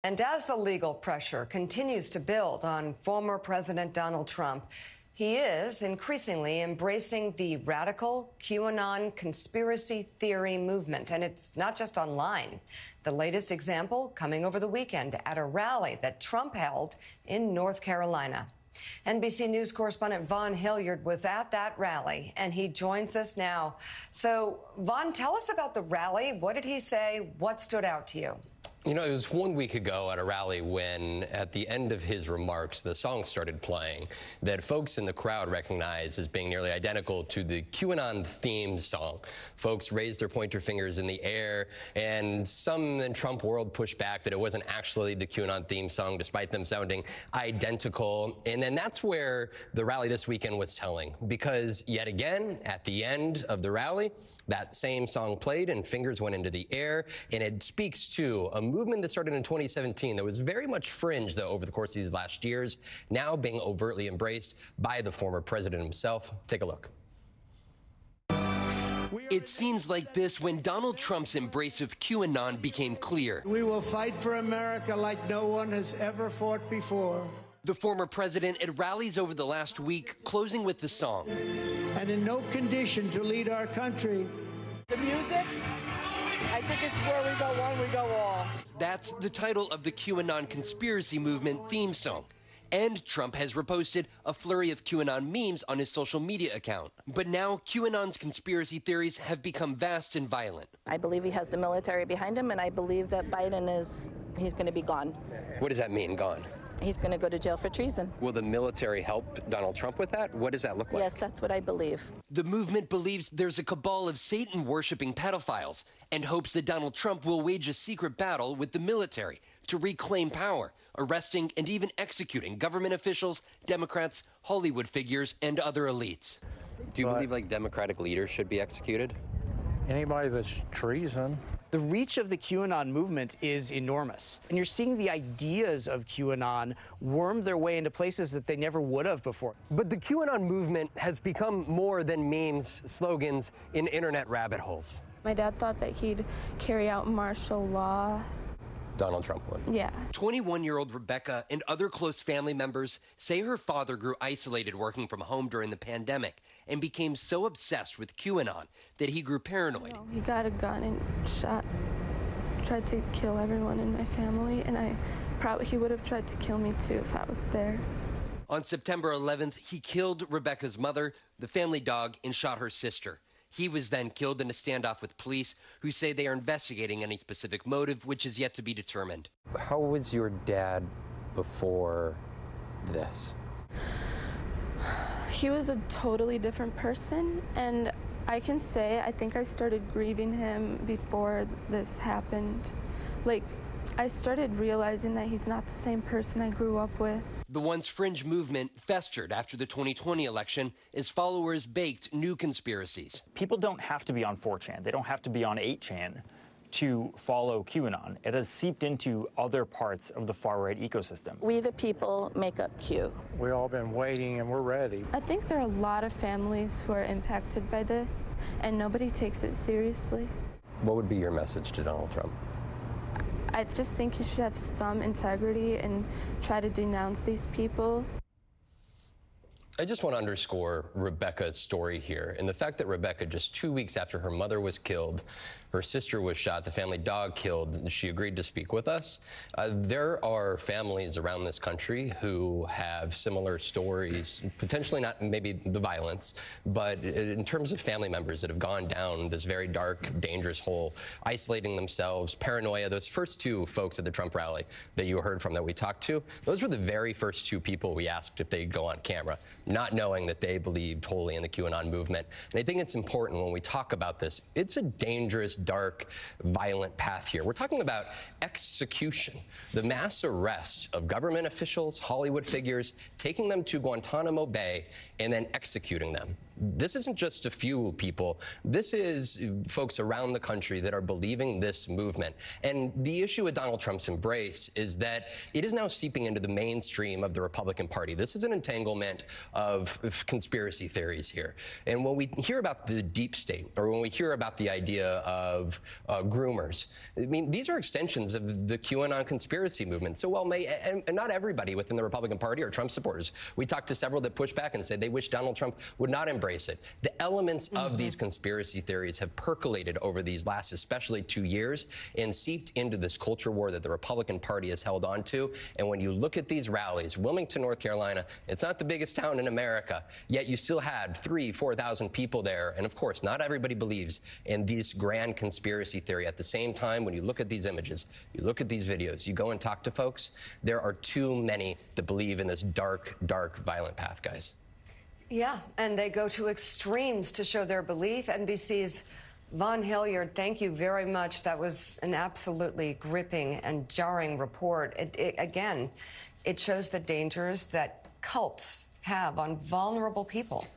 And as the legal pressure continues to build on former President Donald Trump, he is increasingly embracing the radical QAnon conspiracy theory movement. And it's not just online. The latest example coming over the weekend at a rally that Trump held in North Carolina. NBC News correspondent Vaughn Hilliard was at that rally, and he joins us now. So, Vaughn, tell us about the rally. What did he say? What stood out to you? You know, it was 1 week ago at a rally when, at the end of his remarks, the song started playing that folks in the crowd recognized as being nearly identical to the QAnon theme song. Folks raised their pointer fingers in the air, and some in Trump world pushed back that it wasn't actually the QAnon theme song, despite them sounding identical. And then that's where the rally this weekend was telling, because yet again, at the end of the rally, that same song played and fingers went into the air, and it speaks to a movement that started in 2017 that was very much fringe, though, over the course of these last years, now being overtly embraced by the former president himself. Take a look. It seems like this when Donald Trump's embrace of QAnon became clear. We will fight for America like no one has ever fought before. The former president at rallies over the last week, closing with the song. And in no condition to lead our country. The music, I think it's where we go one, we go all. That's the title of the QAnon conspiracy movement theme song. And Trump has reposted a flurry of QAnon memes on his social media account. But now QAnon's conspiracy theories have become vast and violent. I believe he has the military behind him, and I believe that he's going to be gone. What does that mean, gone? He's going to go to jail for treason. Will the military help Donald Trump with that? What does that look like? Yes, that's what I believe. The movement believes there's a cabal of Satan-worshipping pedophiles and hopes that Donald Trump will wage a secret battle with the military to reclaim power, arresting and even executing government officials, Democrats, Hollywood figures, and other elites. Do you believe, like, Democratic leaders should be executed? Anybody that's treason. The reach of the QAnon movement is enormous. And you're seeing the ideas of QAnon worm their way into places that they never would have before. But the QAnon movement has become more than memes, slogans in internet rabbit holes. My dad thought that he'd carry out martial law. Donald Trump would. Yeah. 21-year-old Rebecca and other close family members say her father grew isolated working from home during the pandemic and became so obsessed with QAnon that he grew paranoid. He got a gun and tried to kill everyone in my family, and he would have tried to kill me too if I was there. On September 11th, he killed Rebecca's mother, the family dog, and shot her sister. He was then killed in a standoff with police, who say they are investigating any specific motive, which is yet to be determined. How was your dad before this? He was a totally different person, and I can say I think I started grieving him before this happened. Like, I started realizing that he's not the same person I grew up with. The once fringe movement festered after the 2020 election as followers baked new conspiracies. People don't have to be on 4chan. They don't have to be on 8chan to follow QAnon. It has seeped into other parts of the far-right ecosystem. We, the people, make up Q. We've all been waiting, and we're ready. I think there are a lot of families who are impacted by this, and nobody takes it seriously. What would be your message to Donald Trump? I just think you should have some integrity and try to denounce these people. I just want to underscore Rebecca's story here, and the fact that Rebecca, just 2 weeks after her mother was killed, her sister was shot, the family dog killed, she agreed to speak with us. There are families around this country who have similar stories, potentially not maybe the violence, but in terms of family members that have gone down this very dark, dangerous hole, isolating themselves, paranoia. Those first two folks at the Trump rally that you heard from that we talked to, those were the very first two people we asked if they'd go on camera, not knowing that they believed wholly in the QAnon movement. And I think it's important when we talk about this, it's a dangerous, dark, violent path here. We're talking about execution, the mass arrest of government officials, Hollywood figures, taking them to Guantanamo Bay and then executing them. this isn't just a few people. This is folks around the country that are believing this movement. And the issue with Donald Trump's embrace is that it is now seeping into the mainstream of the Republican Party. This is an entanglement of conspiracy theories here. And when we hear about the deep state, or when we hear about the idea of groomers, I mean, these are extensions of the QAnon conspiracy movement. So while and not everybody within the Republican Party are Trump supporters. We talked to several that pushed back and said they wish Donald Trump would not embrace it. The elements of these conspiracy theories have percolated over these last, especially 2 years, and seeped into this culture war that the Republican Party has held on to. And when you look at these rallies, Wilmington, North Carolina, it's not the biggest town in America, yet you still had 3,000 to 4,000 people there. And of course, not everybody believes in this grand conspiracy theory. At the same time, when you look at these images, you look at these videos, you go and talk to folks, there are too many that believe in this dark, dark, violent path, guys. Yeah, and they go to extremes to show their belief. NBC's Von Hilliard, thank you very much. That was an absolutely gripping and jarring report. Again, it shows the dangers that cults have on vulnerable people.